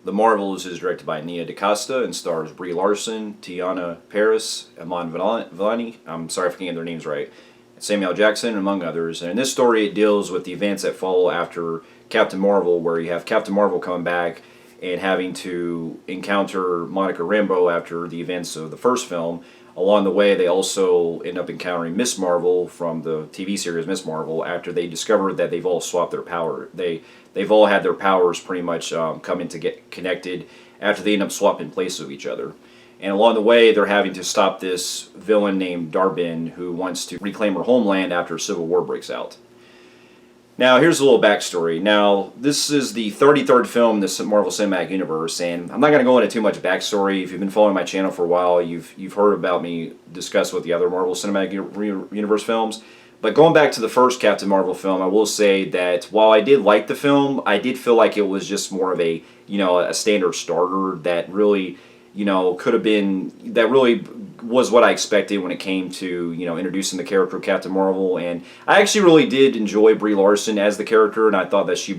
The Marvels is directed by Nia DaCosta and stars Brie Larson, Tiana Paris, Iman Vellani, I'm sorry if I can't get their names right, Samuel Jackson, among others. And in this story, it deals with the events that follow after Captain Marvel, where you have Captain Marvel coming back and having to encounter Monica Rambeau after the events of the first film. Along the way, they also end up encountering Miss Marvel from the TV series Miss Marvel after they discovered that they've all swapped their power. They've all had their powers pretty much coming to get connected after they end up swapping places with each other. And along the way, they're having to stop this villain named Dar-Benn who wants to reclaim her homeland after a civil war breaks out. Now, here's a little backstory. Now, this is the 33rd film in the Marvel Cinematic Universe, and I'm not going to go into too much backstory. If you've been following my channel for a while, you've heard about me discuss with the other Marvel Cinematic Universe films. But going back to the first Captain Marvel film, I will say that while I did like the film, I did feel like it was just more of a, a standard starter that really, could have been, that really was what I expected when it came to, introducing the character of Captain Marvel. And I actually really did enjoy Brie Larson as the character, and I thought that she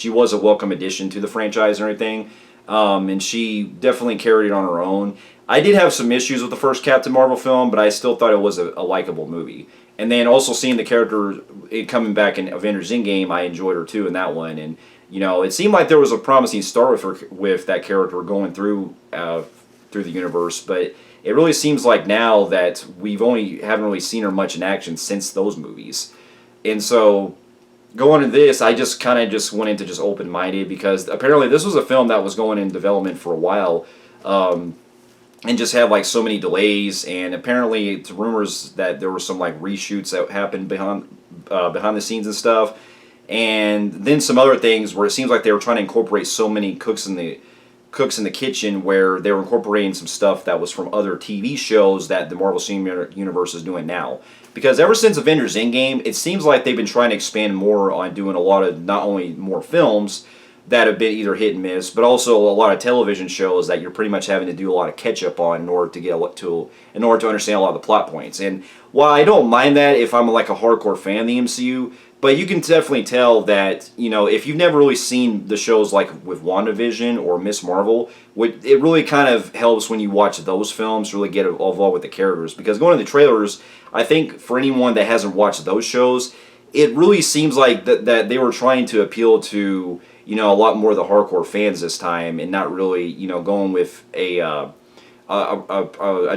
was a welcome addition to the franchise and everything. And she definitely carried it on her own. I did have some issues with the first Captain Marvel film, but I still thought it was a likable movie. And then also seeing the character coming back in Avengers Endgame, I enjoyed her too in that one. And it seemed like there was a promising start with that character going through the universe, but it really seems like now that haven't really seen her much in action since those movies. And so going into this, I just kind of went into just open-minded because apparently this was a film that was going in development for a while. And just had like so many delays, and apparently it's rumors that there were some like reshoots that happened behind the scenes and stuff, and then some other things where it seems like they were trying to incorporate so many cooks in the kitchen, where they were incorporating some stuff that was from other TV shows that the Marvel Cinematic Universe is doing now. Because ever since Avengers Endgame, it seems like they've been trying to expand more on doing a lot of not only more films that have been either hit and miss, but also a lot of television shows that you're pretty much having to do a lot of catch up on in order to understand a lot of the plot points. And while I don't mind that if I'm like a hardcore fan of the MCU, but you can definitely tell that, if you've never really seen the shows like with WandaVision or Miss Marvel, it really kind of helps when you watch those films to really get involved with the characters. Because going to the trailers, I think for anyone that hasn't watched those shows, it really seems like that they were trying to appeal to a lot more of the hardcore fans this time, and not really going with a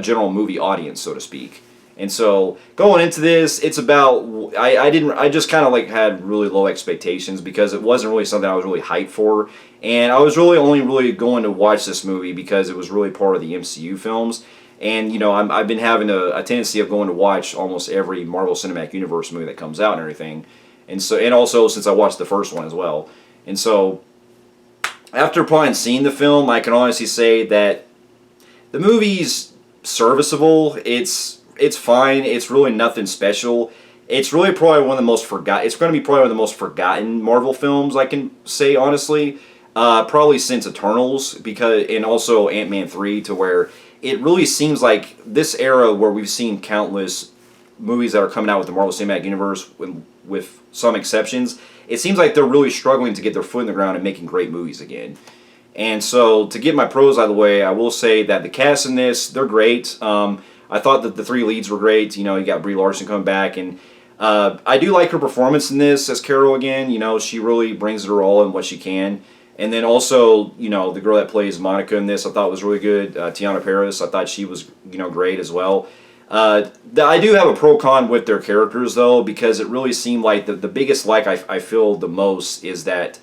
general movie audience, so to speak. And so going into this, it's about I just kind of like had really low expectations because it wasn't really something I was really hyped for, and I was really only really going to watch this movie because it was really part of the MCU films. And I've been having a tendency of going to watch almost every Marvel Cinematic Universe movie that comes out and everything, and also since I watched the first one as well. And so, after upon seeing the film, I can honestly say that the movie's serviceable. It's fine. It's really nothing special. It's really probably one of the most forgotten. It's going to be probably one of the most forgotten Marvel films, I can say honestly, probably since Eternals, and also Ant-Man 3, to where it really seems like this era where we've seen countless movies that are coming out with the Marvel Cinematic Universe, with some exceptions. It seems like they're really struggling to get their foot in the ground and making great movies again. And so, to get my pros out of the way, I will say that the cast in this, they're great. I thought that the three leads were great. You got Brie Larson coming back, and I do like her performance in this as Carol again. She really brings it her all in what she can. And then also, the girl that plays Monica in this, I thought was really good. Tiana Paris, I thought she was, great as well. I do have a pro-con with their characters, though, because it really seemed like the biggest I feel the most is that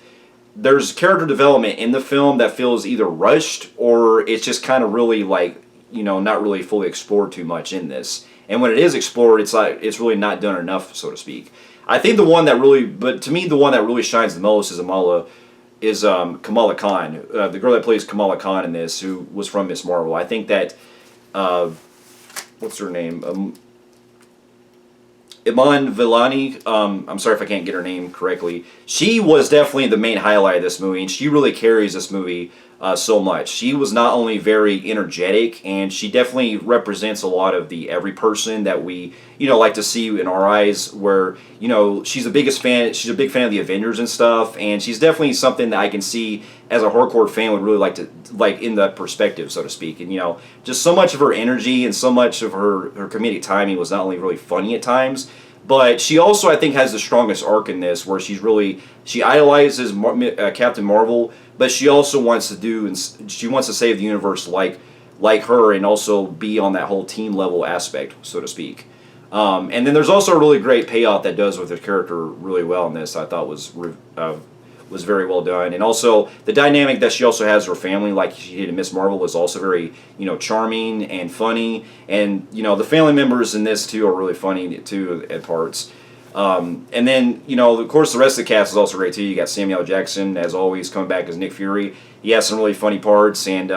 there's character development in the film that feels either rushed or it's just kind of really not really fully explored too much in this. And when it is explored, it's really not done enough, so to speak. I think the one that really shines the most is Kamala Khan, the girl that plays Kamala Khan in this, who was from Miss Marvel. I think that what's her name? Iman Vellani. I'm sorry if I can't get her name correctly. She was definitely the main highlight of this movie, and she really carries this movie so much. She was not only very energetic, and she definitely represents a lot of the every person that we, like to see in our eyes, where, she's a big fan of the Avengers and stuff, and she's definitely something that I can see as a hardcore fan would really like to, like, in that perspective, so to speak. And, just so much of her energy and so much of her comedic timing was not only really funny at times, but she also, I think, has the strongest arc in this, where she idolizes Captain Marvel, but she also wants to save the universe like her, and also be on that whole team level aspect, so to speak. And then there's also a really great payoff that does with her character really well in this. I thought was very well done, and also the dynamic that she also has with her family, like she did in Miss Marvel, was also very charming and funny. And the family members in this too are really funny too at parts. And then of course the rest of the cast is also great too. You got Samuel L. Jackson as always coming back as Nick Fury. He has some really funny parts, and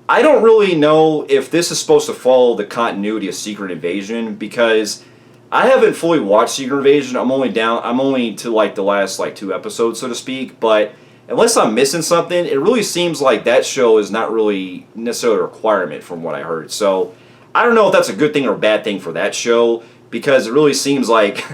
I don't really know if this is supposed to follow the continuity of Secret Invasion, because I haven't fully watched Secret Invasion. I'm only to like the last 2 episodes, so to speak. But unless I'm missing something, it really seems like that show is not really necessarily a requirement from what I heard. So I don't know if that's a good thing or a bad thing for that show, because it really seems like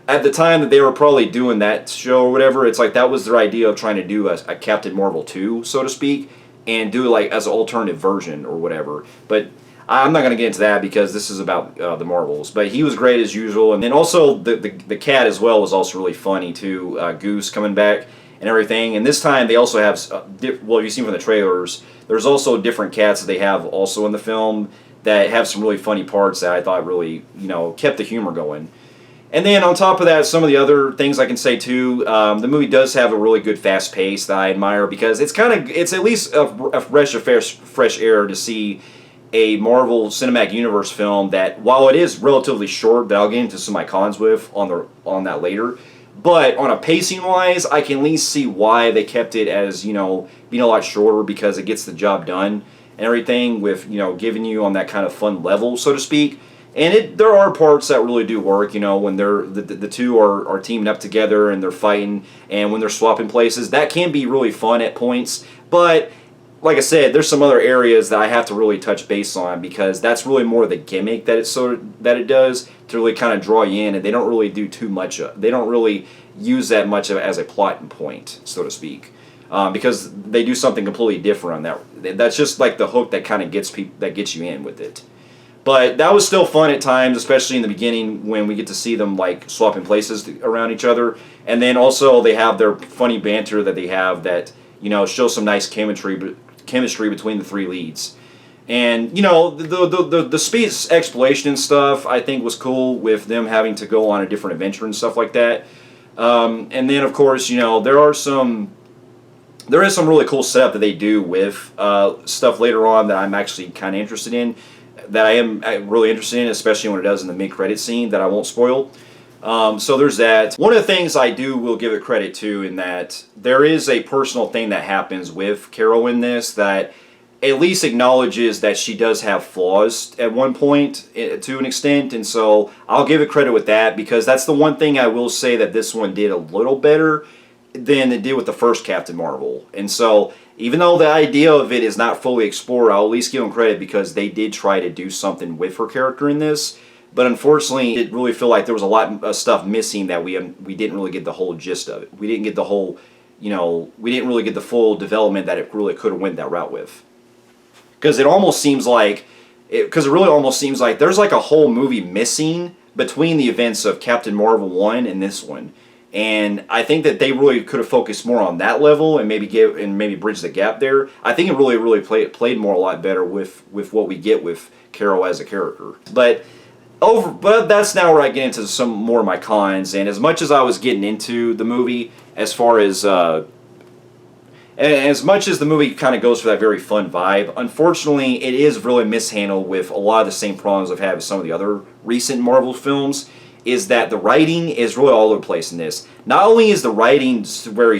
at the time that they were probably doing that show or whatever, it's like that was their idea of trying to do a Captain Marvel 2, so to speak, and do it like as an alternative version or whatever. But I'm not going to get into that because this is about the Marvels. But he was great as usual. And then also the cat as well was also really funny too. Goose coming back and everything. And this time they also have, you've seen from the trailers, there's also different cats that they have also in the film that have some really funny parts that I thought really, kept the humor going. And then on top of that, some of the other things I can say too, the movie does have a really good fast pace that I admire, because it's at least a fresh air to see a Marvel Cinematic Universe film that, while it is relatively short, that I'll get into some of my cons with on that later, but on a pacing wise, I can at least see why they kept it as, being a lot shorter, because it gets the job done and everything with, giving you on that kind of fun level, so to speak. And there are parts that really do work, when the two are teaming up together and they're fighting, and when they're swapping places, that can be really fun at points. But like I said, there's some other areas that I have to really touch base on, because that's really more the gimmick that it does to really kind of draw you in, and they don't really do too much. They don't really use that much as a plot point, so to speak, because they do something completely different on that. That's just like the hook that kind of gets you in with it. But that was still fun at times, especially in the beginning when we get to see them like swapping places around each other, and then also they have their funny banter that they have that shows some nice chemistry between the three leads. And the space exploration and stuff I think was cool, with them having to go on a different adventure and stuff like that. And then of course there is some really cool setup that they do with stuff later on that I'm actually kind of interested in. That I am really interested in, especially when it does in the mid-credit scene that I won't spoil. So there's that. One of the things I will give it credit to, in that there is a personal thing that happens with Carol in this that at least acknowledges that she does have flaws at one point to an extent, and so I'll give it credit with that, because that's the one thing I will say that this one did a little better than it did with the first Captain Marvel. And so even though the idea of it is not fully explored, I'll at least give them credit, because they did try to do something with her character in this. But unfortunately, it really felt like there was a lot of stuff missing that we didn't really get the whole gist of it. We didn't get the whole, we didn't really get the full development that it really could have went that route with. Because it almost seems like, there's like a whole movie missing between the events of Captain Marvel 1 and this one. And I think that they really could have focused more on that level and maybe bridge the gap there. I think it really played more a lot better with what we get with Carol as a character. But that's now where I get into some more of my cons. And as much as I was getting into the movie, as much as the movie kind of goes for that very fun vibe, unfortunately, it is really mishandled with a lot of the same problems I've had with some of the other recent Marvel films. Is that the writing is really all over the place in this. Not only is the writing very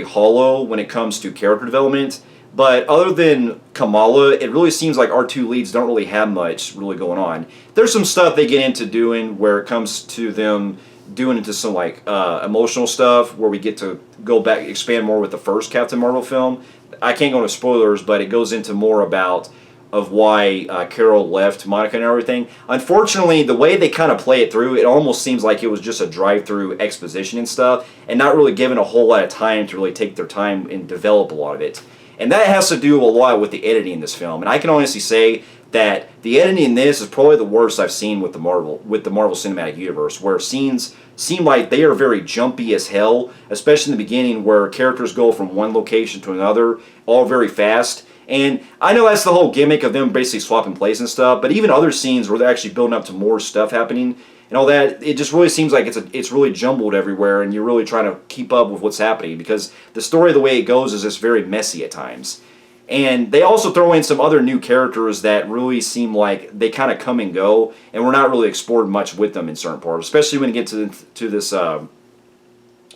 hollow when it comes to character development, but other than Kamala, it really seems like our two leads don't really have much really going on. There's some stuff they get into doing where it comes to them doing into some like emotional stuff where we get to go back, expand more with the first Captain Marvel film. I can't go into spoilers, but it goes into more about of why Carol left Monica and everything. Unfortunately, the way they kind of play it through, it almost seems like it was just a drive-through exposition and stuff, and not really given a whole lot of time to really take their time and develop a lot of it. And that has to do a lot with the editing in this film. And I can honestly say that the editing in this is probably the worst I've seen with the Marvel Cinematic Universe, where scenes seem like they are very jumpy as hell, especially in the beginning where characters go from one location to another all very fast. And I know that's the whole gimmick of them basically swapping place and stuff, but even other scenes where they're actually building up to more stuff happening and all that, it just really seems like it's really jumbled everywhere, and you're really trying to keep up with what's happening because the story, the way it goes, is just very messy at times. And they also throw in some other new characters that really seem like they kind of come and go, and we're not really explored much with them in certain parts, especially when you get to this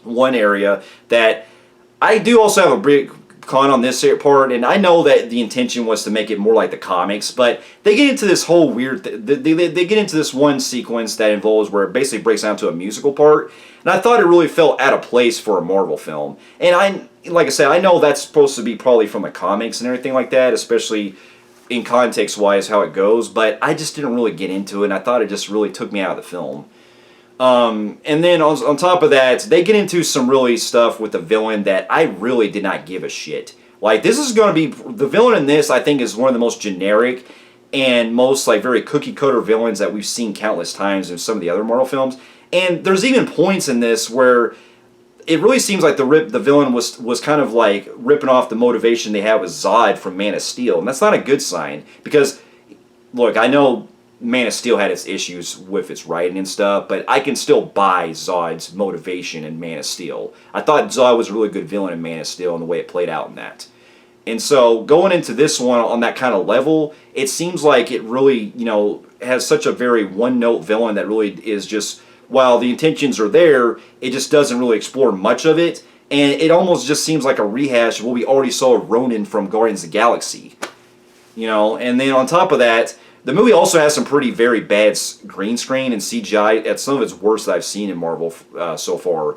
one area that I do also have a big con on this part, and I know that the intention was to make it more like the comics, but they get into this whole weird they get into this one sequence that involves where it basically breaks down to a musical part, and I thought it really felt out of place for a Marvel film. And like I said, I know that's supposed to be probably from the comics and everything like that, especially in context wise how it goes, but I just didn't really get into it, and I thought it just really took me out of the film. And then on top of that, they get into some really stuff with the villain that I really did not give a shit. Like, this is going to be, the villain in this, I think, is one of the most generic and most, like, very cookie-cutter villains that we've seen countless times in some of the other Marvel films. And there's even points in this where it really seems like the villain was kind of, like, ripping off the motivation they had with Zod from Man of Steel. And that's not a good sign, because, look, I know Man of Steel had its issues with its writing and stuff, but I can still buy Zod's motivation in Man of Steel. I thought Zod was a really good villain in Man of Steel and the way it played out in that. And so going into this one on that kind of level, it seems like it really, has such a very one-note villain that really is just, while the intentions are there, it just doesn't really explore much of it. And it almost just seems like a rehash of what we already saw Ronan from Guardians of the Galaxy. And then on top of that, the movie also has some pretty very bad green screen and CGI at some of its worst that I've seen in Marvel so far.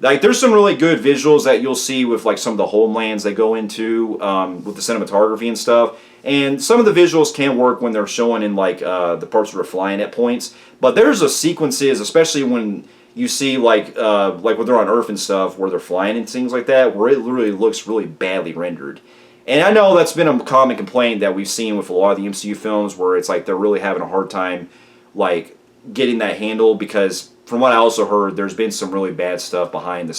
Like, there's some really good visuals that you'll see with like some of the homelands they go into with the cinematography and stuff. And some of the visuals can work when they're showing in like the parts where they're flying at points. But there's sequences, especially when you see like when they're on Earth and stuff, where they're flying and things like that, where it literally looks really badly rendered. And I know that's been a common complaint that we've seen with a lot of the MCU films, where it's like they're really having a hard time like getting that handle, because from what I also heard, there's been some really bad stuff behind the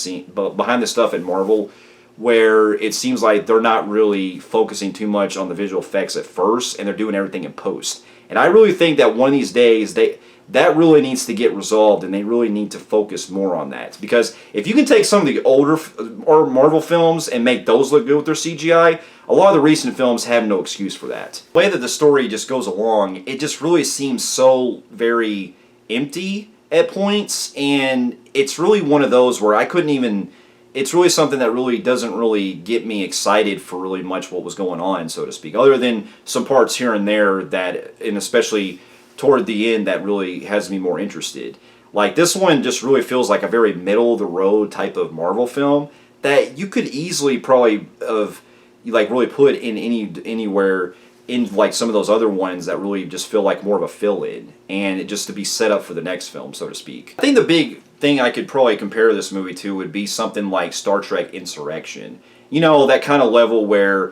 stuff at Marvel, where it seems like they're not really focusing too much on the visual effects at first, and they're doing everything in post. And I really think that one of these days that really needs to get resolved, and they really need to focus more on that. Because if you can take some of the older or Marvel films and make those look good with their CGI, a lot of the recent films have no excuse for that. The way that the story just goes along, it just really seems so very empty at points, and it's really one of those where I couldn't even... It's really something that really doesn't really get me excited for really much what was going on, so to speak, other than some parts here and there that, and especially toward the end, that really has me more interested. Like, this one just really feels like a very middle-of-the-road type of Marvel film that you could easily probably have, like, really put in anywhere in, like, some of those other ones that really just feel like more of a fill-in, and it just to be set up for the next film, so to speak. I think the big thing I could probably compare this movie to would be something like Star Trek Insurrection. That kind of level where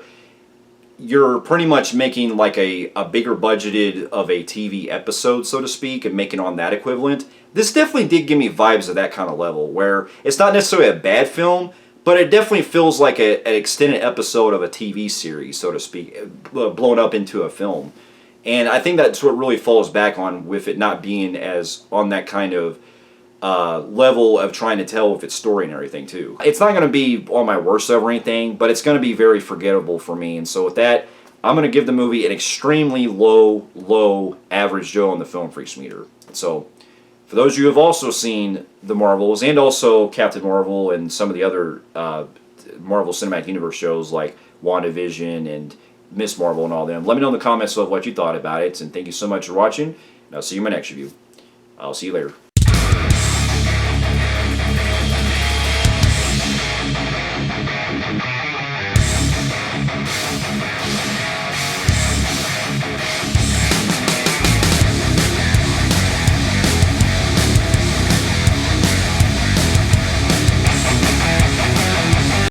you're pretty much making like a bigger budgeted of a TV episode, so to speak, and making on that equivalent. This definitely did give me vibes of that kind of level, where it's not necessarily a bad film, but it definitely feels like an extended episode of a TV series, so to speak, blown up into a film. And I think that's what really falls back on with it not being as on that kind of level of trying to tell with its story and everything too. It's not going to be on my worst of or anything, but it's going to be very forgettable for me. And so with that, I'm going to give the movie an extremely low average Joe on the Film Freaks meter. So for those of you who have also seen the Marvels and also Captain Marvel and some of the other Marvel Cinematic Universe shows like WandaVision and Miss Marvel and all them, let me know in the comments of what you thought about it. And thank you so much for watching. And I'll see you in my next review. I'll see you later.